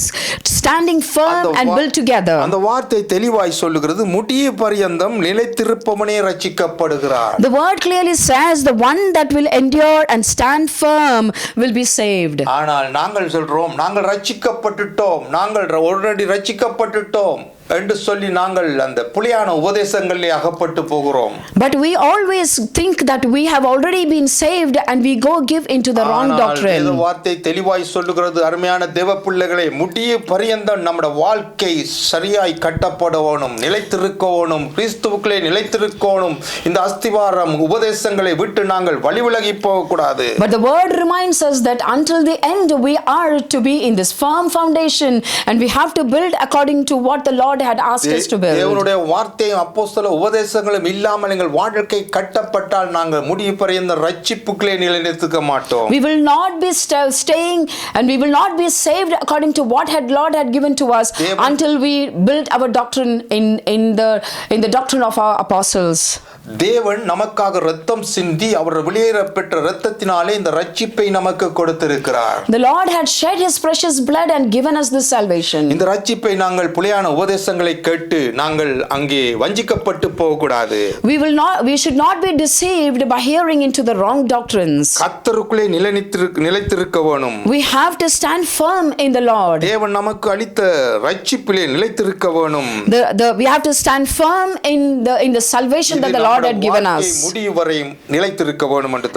standing firm and built together. அந்த வார்த்தை தெளிவாய் சொல்லுகிறது, முடிவு பரியந்தம் நிலைத்திருப்பவனே ரட்சிக்கப்படுகிறார். The word clearly says the one that will endure and stand firm will be saved. ஆனால் நாங்கள் சொல்றோம், நாங்கள் ரட்சிக்கப்பட்டுட்டோம், நாங்கள் ஆல்ரெடி ரட்சிக்கப்பட்டுட்டோம் என்று சொல்லி நாங்கள் அந்த புலியான உபதேசங்களிலே அகப்பட்டு போகிறோம். But we always think that we have already been saved and we go give into the wrong doctrine. இந்த வார்த்தை தெளிவாய் சொல்லுகிறது, அருமையான தேவ பிள்ளைகளே, முடிவு பரியந்தம் நம்முடைய வாழ்க்கை சரியாய் கட்டப்பட வேணும், நிலைத்திருக்க வேணும், கிறிஸ்துவுக்குள்ளே நிலைத்திருக்க வேணும். இந்த அஸ்திவாரம் உபதேசங்களை விட்டு நாங்கள் வழிவிலகி போக கூடாது. But the word reminds us that until the end we are to be in this firm foundation and we have to build according to what the Lord had asked us to build. தேவனுடைய வார்த்தையும் அப்போஸ்தல உபதேசங்களும் இல்லாமல் எங்கள் வாழ்க்கை கட்டப்பட்டால் நாங்கள் முடிவு பரியந்த ரட்சிப்புக்குள்ளே நிலைநிறுத்த மாட்டோம். We will not be staying and we will not be saved according to what Lord had given to us until we build our doctrine in the doctrine of our apostles. தேவன் நமக்காக இரத்தம் சிந்தி அவர் வெளியேறப்பெற்ற இரத்தத்தினாலே இந்த ரட்சிப்பை நமக்கு கொடுத்திருக்கிறார். The Lord had shed His precious blood and given us this salvation. இந்த ரட்சிப்பை நாங்கள் புலியான உபதேசங்களை கேட்டு நாங்கள் அங்கே வஞ்சிக்கப்பட்டு போக கூடாது. We should not be deceived by hearing into the wrong doctrines. கர்த்தருக்குள்ளே நிலைத்திருக்க வேணும். We have to stand firm in the Lord. தேவன் நமக்கு அளித்த ரட்சிப்பிலே நிலைத்திருக்க வேணும். We have to stand firm in the salvation that the Lord had given us. முடிவு வரை நிலைத்திருக்க வேணும் என்று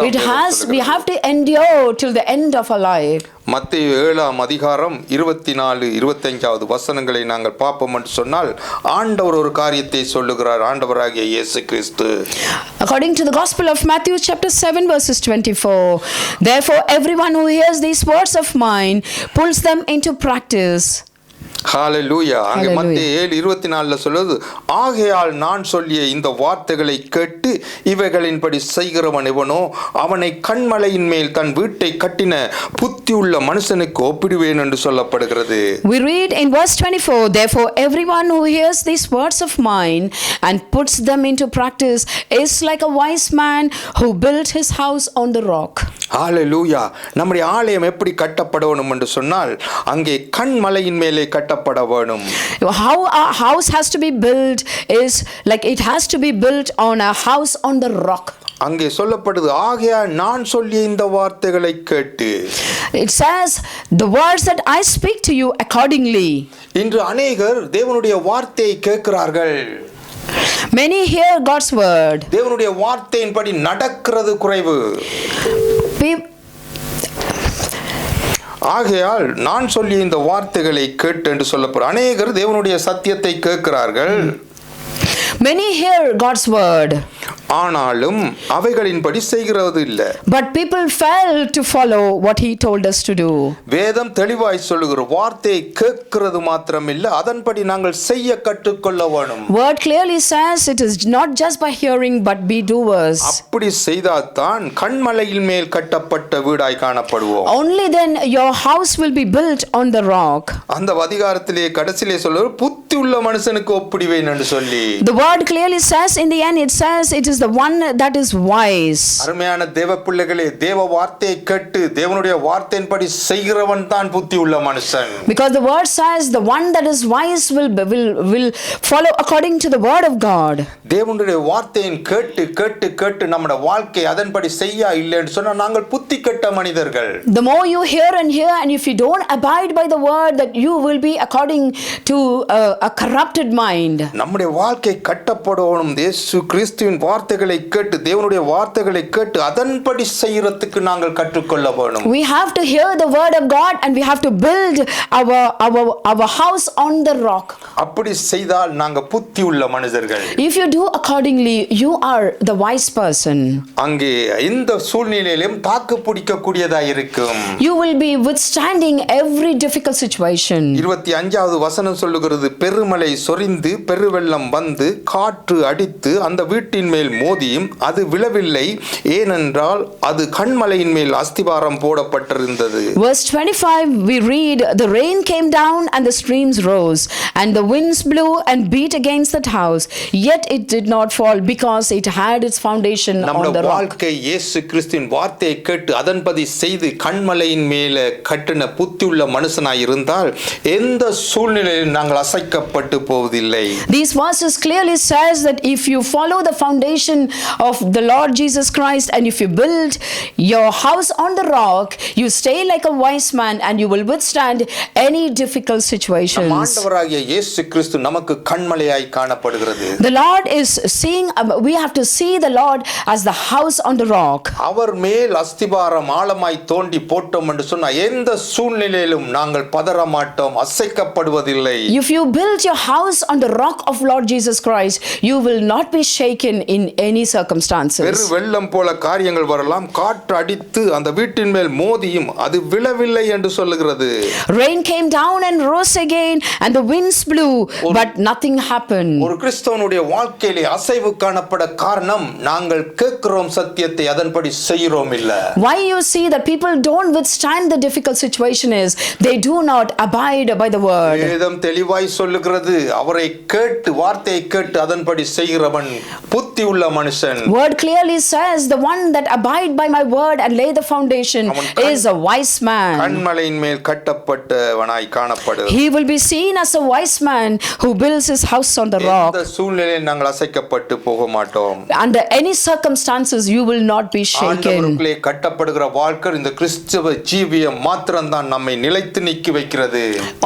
we have to endure till the end of our life. மத்தேயு 7ஆம் அதிகாரம் 24-25 வசனங்களை நாங்கள் பார்ப்போம் என்று சொன்னால், ஆண்டவர் ஒரு காரியத்தை சொல்லுகிறார். ஆண்டவராகிய இயேசு கிறிஸ்து, according to the Gospel of Matthew chapter 7 verses 24, therefore everyone who hears these words of mine pulls them into practice. ஹalleluya. அங்கே மத்தேயு 7:24 சொல்லுது, ஆகையால் நான் சொல்லிய இந்த வார்த்தைகளை கேட்டு இவைகளின்படி செய்கிறவன் எவனோ அவனை கண்மலையின் மேல் தன் வீட்டை கட்டின புத்தியுள்ள மனுஷனுக்கு ஒப்பிடுவேன் என்று சொல்லப்படுகிறது. We read in verse 24, therefore everyone who hears these words of mine and puts them into practice is like a wise man who built his house on the rock. ஹalleluya. நம்முடைய ஆலயம் எப்படி கட்டப்பட வேண்டும் என்று சொன்னால், அங்கே கண்மலையின் மேலே கட்டப்பட வேணும். How a house has to be built is like it has to be built on a house on the rock. அங்கே சொல்லப்படுது, ஆகையால் நான் சொல்லிய இந்த வார்த்தைகளை கேட்டு. It says, the words that I speak to you accordingly. இன்று அநேகர் தேவனுடைய வார்த்தையை கேட்கிறார்கள். Many hear God's word. தேவனுடைய வார்த்தையின்படி நடக்கிறது குறைவு. ஆகையால் நான் சொல்லிய இந்த வார்த்தைகளை கேட்டு என்று சொல்லப்படும். அநேகர் தேவனுடைய சத்தியத்தை கேட்கிறார்கள். Many hear God's word. ஆனாலும் அவைகளின்படி செய்கிறது இல்லை. But people fail to follow what he told us to do. வேதம் தெளிவாய் சொல்லுகிற வார்த்தையை கேட்கிறது மாத்திரமில்லை, அதன்படி நாங்கள் செய்ய கற்றுக்கொள்ள வேண்டும். Word clearly says it is not just by hearing but be doers. அப்படி செய்தால்தான் கன்மலையின் மேல் கட்டப்பட்ட வீடாய் காணப்படுவோம். Only then your house will be built on the rock. அந்த அதிகாரத்திலே கடைசியிலே சொல்லுவார், புத்தி உள்ள மனுஷனுக்கு ஒப்பிடுவேன் என்று சொல்லி. The word clearly says in the end, it says it is the one that is wise. அருமையான தேவ பிள்ளைகளே, தேவ வார்த்தையை கேட்டு தேவனுடைய வார்த்தையின்படி செய்கிறவன் தான் புத்தி உள்ள மனுஷன். Because the word says the one that is wise will follow according to the word of God. தேவனுடைய வார்த்தையை கேட்டு கேட்டு கேட்டு நம்முடைய வாழ்க்கை அதன்படி செய்ய இல்லைன்னு சொன்னா நாங்கள் புத்தி கெட்ட மனிதர்கள். The more you hear and if you don't abide by the word, that you will be according to a corrupted mind. நம்முடைய வாழ்க்கை கட்டப்படணும். இயேசு கிறிஸ்துவின் வார்த்தைகளை கேட்டு தேவனுடைய வார்த்தைகளை கேட்டு அதன்படி செய்யறதுக்கு நாங்கள் கற்றுக்கொள்ள வேண்டும். We have to hear the word of God and we have to build our house on the rock. அப்படி செய்தால் நாங்க புத்தி உள்ள மனிதர்கள். If you do accordingly, you are the wise person. அங்கே இந்த சூழ்நிலையிலும் தாக்கு பிடிக்க கூடியதா இருக்கும். You will be withstanding every difficult situation. 25வது வசனம் சொல்லுகிறது, பெருமழை சொரிந்து பெருவெள்ளம் வந்து காற்று அடித்து அந்த வீட்டின் மேல் மோதியும் அது விழவில்லை, ஏனென்றால் அது கன்மலையின் மேல் அஸ்திபாரம் போடப்பட்டிருந்தது. Verse 25 we read, the rain came down and the streams rose and the winds blew and beat against that house, yet it did not fall because it had its foundation on the rock. வாழ்க்கை இயேசு கிறிஸ்துவின் வார்த்தையை கேட்டு அதன்படி செய்து கன்மலையின் மேலே கட்டின புத்தியுள்ள மனுஷனாய் இருந்தால் எந்த சூழ்நிலையில் நாங்கள் அசைக்கப்பட்டு போவதில்லை. These verses clearly says that if you follow the foundation of the Lord Jesus Christ and if you build your house on the rock, you stay like a wise man and you will withstand any difficult situations. ஆண்டவராகிய இயேசு கிறிஸ்து நமக்கு கன்மலையாய் காணப்படுகிறது. The Lord is seeing, we have to see the Lord as the house on the rock. அவர் மேல் அஸ்திபாரம் ஆழமாய் தோண்டி போட்டோம் என்று சொன்னா எந்த சூழ்நிலையிலும் நாங்கள் பதற மாட்டோம், அசைக்கப்படுவதில்லை. If you build your house on the rock of Lord Jesus Christ, you will not be shaken in any circumstances. பெரு வெள்ளம் போல காரியங்கள் வரலாம், காற்று அடித்து அந்த வீட்டின் மேல் மோதியும் அது விழவில்லை என்று சொல்லுகிறது. Rain came down and rose again and the winds blew but nothing happened. ஒரு கிறிஸ்தவனுடைய வாழ்க்கையிலே அசைவு காணப்பட காரணம் நாங்கள் கேட்கிறோம் சத்தியத்தை, அதன்படி செய்கிறோம் இல்ல. Why you see that people don't withstand the difficult situation is they do not abide by the word. வேதம் தெளிவாய் சொல்லுகிறது, அவரை கேட்டு வார்த்தையை கேட்டு அதன்படி செய்கிறவன் புத்தி உள்ள மனுஷன். Word clearly says the one that abide by my word and lay the foundation is a wise man. கன்மலையின் மேல் கட்டப்பட்டவனாய் காணப்படுவான். He will be seen as a wise man who builds his house on the rock. இந்த சூழ்நிலையில் நாங்கள் அசைக்கப்பட்டு போக மாட்டோம். Under any circumstances you will not be shaken. ஆண்டவருக்குள்ளே கட்டப்படுகிற வாழ்க்கை இந்த கிறிஸ்தவ ஜீவியம் மாத்திரம்தான் நம்மை நிலைத்து நிற்க வைக்கிறது.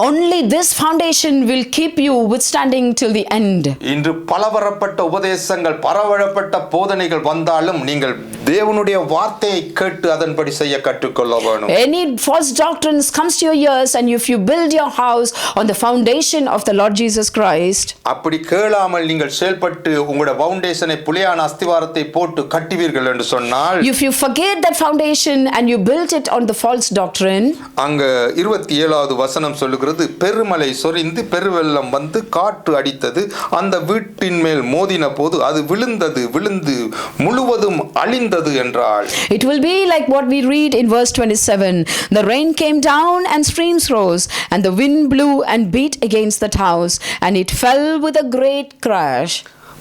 Only this foundation will keep you withstanding till the end. இன்று பலவரப்பட்ட உபதேசங்கள் பரவழப்பட்ட போதனைகள் வந்தாலும் நீங்கள் தேவனுடைய வார்த்தையை கேட்டு அதன்படி செய்ய கற்றுக்கொள்ள வேண்டும். Any false doctrines comes to your ears and if you build your house on the foundation of the Lord Jesus Christ, அப்படி கேளாமல் நீங்கள் செயல்பட்டு உங்களுடைய ஃபவுண்டேஷனை புலியான அஸ்திவாரத்தை போட்டு கட்டுவீர்கள் என்று சொன்னால், if you forget that foundation and you built it on the false doctrine, அங்க 27வது வசனம் சொல்லுகிறது, பெருமழை சொரிந்து பெருவெள்ளம் வந்து காற்று அடித்தது அந்த வீட்டின் மேல் மோதின போது அது விழுந்து முழுவதும் அழிந்தது என்றால், it will be like what we read in verse 27, the rain came down and streams rose and the wind blew and beat against that house and it fell with a great crash.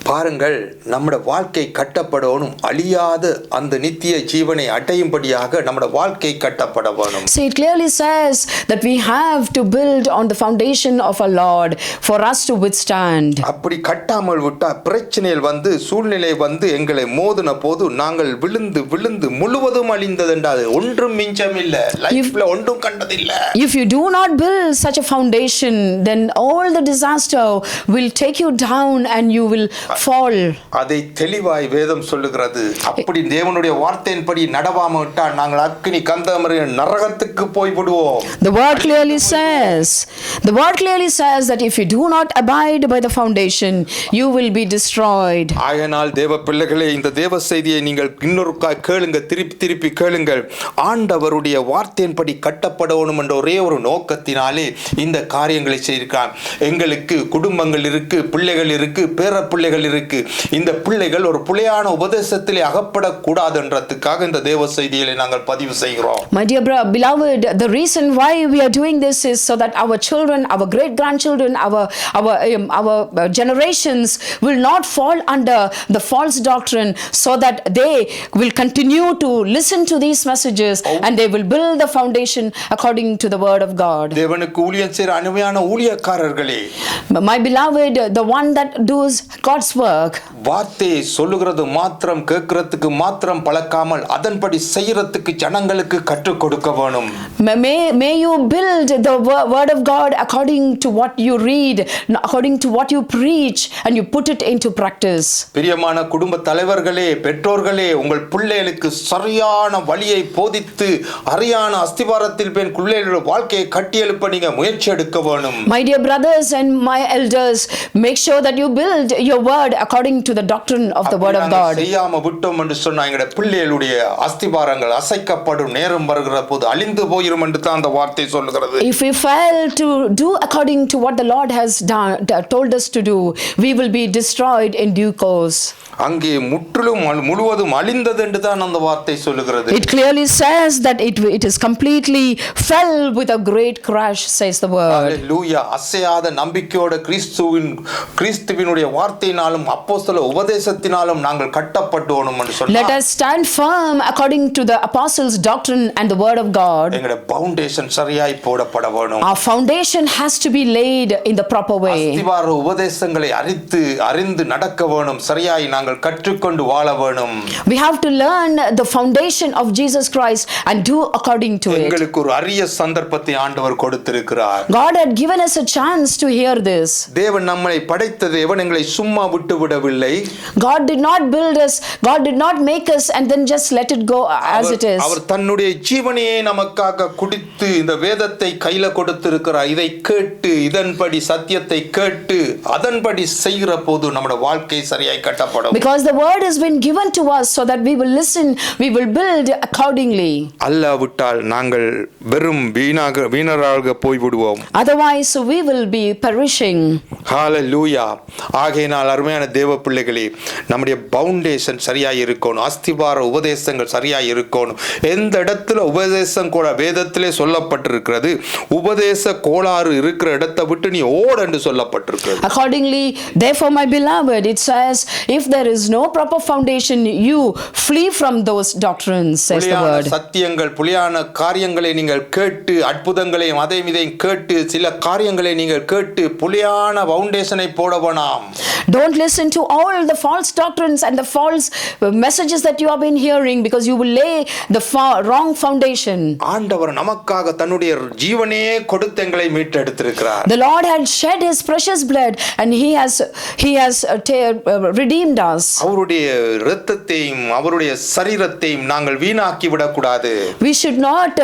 பாருங்கள், நம்முடைய வாழ்க்கை கட்டப்படணும், அழியாத அந்த நித்திய ஜீவனை அடையும்படியாக நம்முடைய வாழ்க்கை கட்டப்பட வேணும். See, it clearly says that we have to build on the foundation of our Lord for us to withstand. அப்படி கட்டாமல் விட்டா பிரச்சனைகள் வந்து சூழ்நிலை வந்து எங்களை மோதின போது நாங்கள் விழுந்து விழுந்து முழுவதும் அழிந்ததென்றாது ஒன்றும் மிஞ்சமில்லை, லைஃப்ல ஒன்றும் கண்டதில்லை. If you do not build such a foundation, then all the disaster will take you down and you will fall. அதை தெளிவாய் வேதம் சொல்லுகிறது. அப்படி தேவனுடைய வார்த்தையின்படி நடவாம விட்டால் நாங்கள் அக்கினி கந்தமரிய நரகத்துக்கு போய் விடுவோம். The word clearly says that if you do not abide by the foundation, you will be destroyed. ஆகையால் தேவ பிள்ளைகளே, இந்த தேவ செய்தியை நீங்கள் இன்னொரு கேளுங்க, திருப்பி கேளுங்கள். ஆண்டவருடைய வார்த்தையின்படி கட்டப்படணும் என்ற ஒரே ஒரு நோக்கத்தினாலே இந்த காரியங்களை செய்திருக்கிறார். எங்களுக்கு குடும்பங்கள் இருக்கு, பிள்ளைகள் இருக்கு, பேர பிள்ளைகள் இருக்கு. இந்த பிள்ளைகள் ஒரு புலையான உபதேசத்திலே அகப்படக்கூடாதுன்றதுக்காக இந்த தேவ செய்திகளை நாங்கள் பதிவு செய்கிறோம். My dear beloved, the reason why we are doing this is so that our children, our great grandchildren, our generations will not fall under the false doctrine, so that they will continue to listen to these messages and they will build the foundation according to the word of God. தேவனுக்கு ஊழியம் செய்கிற அருமையான ஊழியக்காரர்களே, my beloved, the one that does God's work, வார்த்தையை சொல்லுகிறது மாத்திரம் கேட்கறதுக்கு மாத்திரம் பழக்காமல் அதன்படி செய்யறதுக்கு ஜனங்களுக்கு கற்றுக் கொடுக்க வேணும். May you build the word of God according to what you read, according to what you preach, and you put it into practice. பிரியமான குடும்ப தலைவர்களே, பெற்றோர்களே, உங்கள் பிள்ளைகளுக்கு சரியான வழியை போதித்து அறியான அஸ்திவாரத்தில் பெண் பிள்ளைகளுடைய வாழ்க்கையை கட்டியெழுப்ப நீங்க முயற்சி எடுக்க வேணும். My dear brothers and my elders, make sure that you build your word according to the doctrine of the word of God. செய்யாம விட்டோம் என்று சொன்னா எங்களுடைய பிள்ளைகளுடைய அஸ்திவாரங்கள் அசைக்கப்படும் நேரம் வருகிற போது அழிந்து போயிரும் என்று தான் அந்த வார்த்தை சொல்லுகிறது. If we fail to do according to what the Lord has told us to do, we will be destroyed in due course. அங்கே முழுவதும் அழிந்தது என்று தான் அந்த வார்த்தை சொல்லுகிறது. It clearly says that it is completely fell with a great crash, says the word. Hallelujah. அசையாத நம்பிக்கையோட கிறிஸ்துவினுடைய வார்த்தையினாலும் அப்போஸ்தல உபதேசத்தினாலும் நாங்கள் கட்டப்பட்டோம் என்று சொன்னார். Let us stand firm according to the apostles' doctrine and the word of God. எங்களுடைய ஃபவுண்டேஷன் சரியாய் போடப்பட வேணும். Our foundation has to be laid in the proper way. அஸ்திவார உபதேசங்களை அறிந்து நடக்க வேணும். சரியாய் நாங்கள் கற்றுக்கொண்டு வாழ வேணும். We have to learn the foundation of Jesus Christ and do according to it. எங்களுக்கு ஒரு அரிய சந்தர்ப்பத்தை ஆண்டவர் கொடுத்திருக்கிறார். God had given us a chance to hear this. தேவன் நம்மை படைத்த தேவன் எங்களை சும்மா விட்டு விடவில்லை. God did not build us, God did not make us and then just let it go as it is. அவர் தன்னுடைய ஜீவனையே நமக்காக குடித்து இந்த வேதத்தை கையில கொடுத்திருக்கிறார். இதை கேட்டு இதன்படி சத்தியத்தை கேட்டு அதன்படி செய்கிற போது நம்முடைய வாழ்க்கை சரியாய் கட்டப்படும். Because the word has been given to us so that we will listen, we will build accordingly. அல்லாவிட்டால் நாங்கள் வெறும் வீணராக போய் விடுவோம். Otherwise we will be perishing. ஹalleluya. ஆகையினால் அருமையான தேவ பிள்ளைகளே, நம்முடைய ஃபவுண்டேஷன் சரியாய் இருக்கணும். அஸ்திவார உபதேசங்கள் சரியாய் இருக்கணும். எந்த இடத்துல உபதேசம் கூட வேதத்திலே சொல்லப்பட்டிருக்கிறது, உபதேச கோளாறு இருக்கிற இடத்தை விட்டு நீ ஓடு என்று சொல்லப்பட்டிருக்கிறது. Accordingly, therefore my beloved, it says, if there is no proper foundation, you flee from those doctrines, says the word. சத்தியங்கள் புலியான காரியங்களை நீங்கள் கேட்டு அற்புதங்களையும் அதையும் இதையும் கேட்டு சில காரியங்களை நீங்கள் கேட்டு புலியான ஃபவுண்டேஷனை போட வேண்டாம். Don't listen to all the false doctrines and the false messages that you have been hearing, because you will lay the wrong foundation. ஆண்டவர் நமக்காக தன்னுடைய ஜீவனையே கொடுத்து எங்களை மீட்டெடுத்திருக்கிறார். The Lord had shed his precious blood and he has redeemed us. அவருடைய இரத்தத்தையும் அவருடைய சரீரத்தையும் நாங்கள் வீணாக்கி விடக்கூடாது. We should not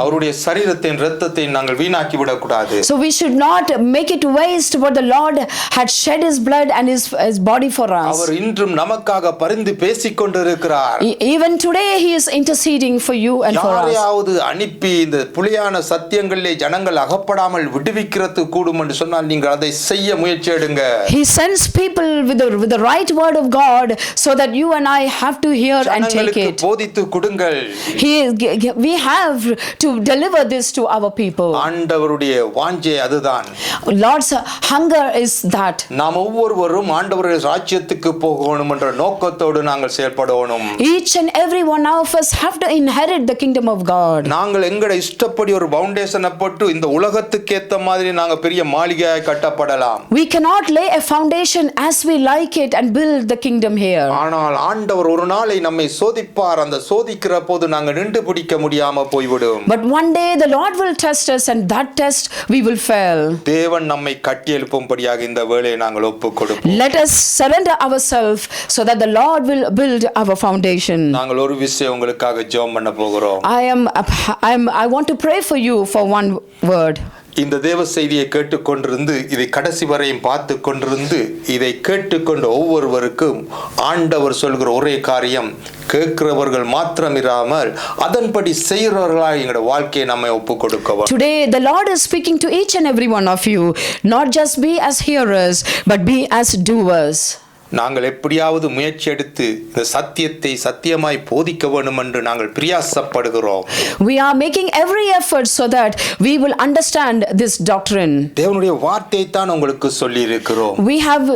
அவருடைய சரீரத்தின் இரத்தத்தை நாங்கள் வீணாக்கி விடக்கூடாது. So we should not make it waste what the Lord had shed his blood and his body for us. அவர் இன்றும் நமக்காக பரிந்து பேசிக் கொண்டிருக்கிறார். Even today he is interceding for you and for us. யாரையாவது அனுப்பி இந்த புலியான சத்தியங்களிலே ஜனங்கள் அகப்படாமல் விடுவிக்கிறது கூடும் என்று சொன்னால் நீங்கள் அதை செய்ய முயற்சி எடுங்க. He sends people with the right word of God so that you and I have to hear and take it. போதித்து கொடுங்கள். We have to deliver this to our people. ஆண்டவருடைய வாஞ்சை அதுதான். Lord's hunger is that. நாம் ஒவ்வொருவரும் ஆண்டவருடைய ராஜ்யத்துக்கு போகணும் என்ற நோக்கத்தோடு நாங்கள் செயல்படணும். Each and every one of us have to inherit the kingdom of God. நாங்கள் எங்கட இஷ்டப்படி ஒரு ஃபவுண்டேஷனை போட்டு இந்த உலகத்துக்கு ஏத்த மாதிரி நாங்க பெரிய மாளிகையாய் கட்டப்படலாம். We cannot lay a foundation as we like it and build the kingdom here. ஆனால் ஆண்டவர் ஒரு நாளை நம்மை சோதிப்பார். அந்த சோதிக்கிற போது நாங்க நின்று பிடிக்க முடியாம போய்விடும். But one day the Lord will test us, and that test we will fail. தேவன் நம்மை கட்டி எழுப்பும்படியாக இந்த வேளையை நாங்கள் ஒப்புக்கொடுப்போம். Let us surrender ourselves so that the Lord will build our foundation. நாங்கள் ஒரு விஷயம் உங்களுக்காக ஜெபம் பண்ண போகிறோம். I want to pray for you for one word. இந்த தேவ செய்தியை கேட்டுக்கொண்டிருந்து இதை கடைசி வரையும் பார்த்து கொண்டிருந்து இதை கேட்டுக்கொண்ட ஒவ்வொருவருக்கும் ஆண்டவர் சொல்கிற ஒரே காரியம், கேட்கிறவர்கள் மாத்திரம் இராமல் அதன்படி செய்கிறவர்களாக எங்களோட வாழ்க்கையை நம்ம ஒப்புக் கொடுக்கவும். Today the Lord is speaking to each and every one of you, not just be as hearers but be as doers. நாங்கள் எப்படியாவது முயற்சி எடுத்து இந்த சத்தியத்தை சத்தியமாய் போதிக்க வேண்டும் என்று நாங்கள் பிரயாசப்படுகிறோம். We are making every effort so that we will understand this doctrine. தேவனுடைய வார்த்தையை தான் உங்களுக்கு சொல்லி இருக்கிறோம். We have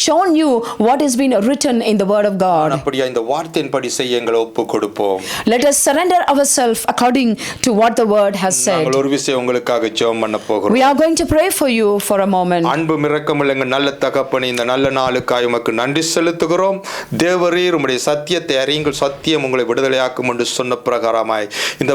shown you what has been written in the word of God. அப்படியே இந்த வார்த்தையின்படி செய்ய எங்களை ஒப்புக் கொடுப்போம். Let us surrender ourselves according to what the word has said. நாங்கள் ஒரு விஷயம் உங்களுக்காக ஜெபம் பண்ண போகிறோம். We are going to pray for you for a moment. அன்பு இரக்கமுள்ள எங்கள் நல்ல தகப்பனே, இந்த நல்ல நாளுக்காய் உமக்கு நன்றி செலுத்துகிறோம். தேவரீர் உம்முடைய சத்தியத்தை அறியுங்கள், சத்தியம் உங்களை விடுதலையாக்கும் என்று சொன்ன பிரகாரமாய் இந்த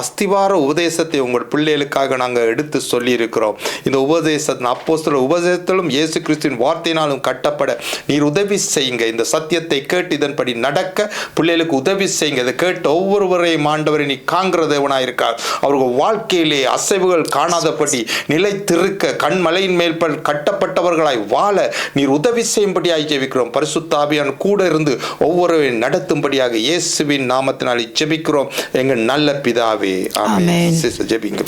அஸ்திவார உபதேசத்தை உங்கள் பிள்ளைகளுக்காக நாங்கள் எடுத்து சொல்லி இருக்கிறோம். இந்த உபதேசத்தின் அப்போஸ்தலர் உபதேசத்திலும் இயேசு கிறிஸ்துவின் வார்த்தையினாலும் கட்டப்பட நீர் உதவி செய்யுங்க. இந்த சத்தியத்தை கேட்டு இதன்படி நடக்க பிள்ளைகளுக்கு உதவி செய்யுங்க. இதை கேட்டு ஒவ்வொருவரையும் ஆண்டவரை நீ காண்கிற தேவனாய் இருக்கார். அவர்கள் வாழ்க்கையிலே அசைவுகள் காணாதபடி நிலைத்திருக்க கண்மலையின் மேல் கட்டப்பட்டவர்களாய் வாழ நீர் உதவி செய்யும்படியாய் ஜெபிக்கிறோம். பரிசுத்த ஆவியானவர் கூட இருந்து ஒவ்வொருவரையும் நடத்தும்படியாக இயேசுவின் நாமத்தினால் ஜெபிக்கிறோம் எங்கள் நல்ல பிதாவே, ஆமென். ஜெபிங்க.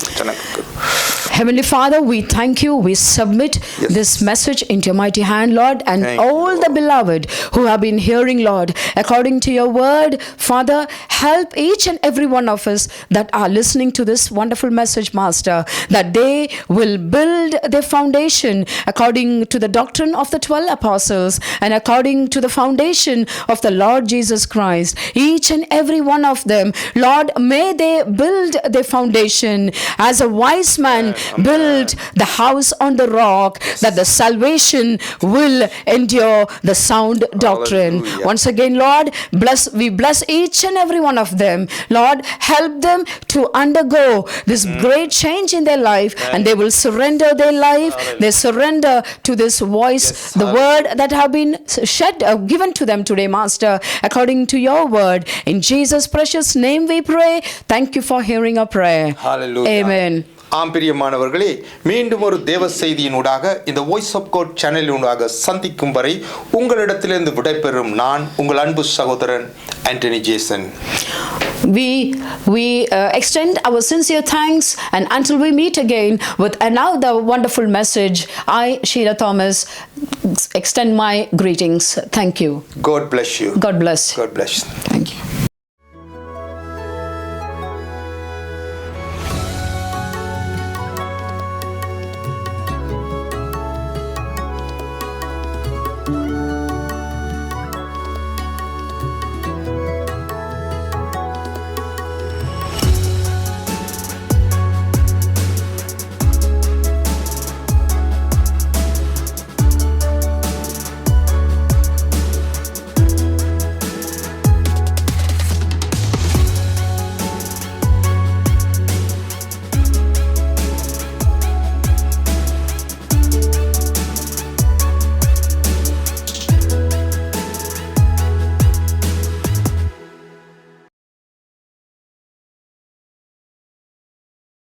Heavenly Father, we thank you. We submit this message into your mighty hand, Lord, and all the beloved who have been hearing, Lord, according to your word. Father, help each and every one of us that are listening to this wonderful message, Master, that they will build their foundation according to the doctrine of the 12 apostles and according to the foundation of the Lord Jesus Christ. Each and every one of them, Lord, may they build their foundation as a wise man build the house on the rock, that the salvation will endure the sound doctrine. Hallelujah. Once again, Lord, we bless each and every one of them. Lord, help them to undergo this great change in their life, and they will surrender their life. They surrender to this voice, the word that have been given to them today, Master, according to your word. In Jesus' precious name we pray. Thank you for hearing our prayer. Hallelujah. Amen. ஆம்பிரியமானவர்களே, மீண்டும் ஒரு தேவ செய்தியினூடாக இந்த voice of God சேனலினூடாக சந்திக்கும் வரை உங்களிடத்திலிருந்து விடைபெறும் நான் உங்கள் அன்பு சகோதரன் Antony Jason. We extend our sincere thanks, and until we meet again with another wonderful message, I, Sheila Thomas, extend my greetings. Thank you. God bless you. God bless. God bless. Thank you.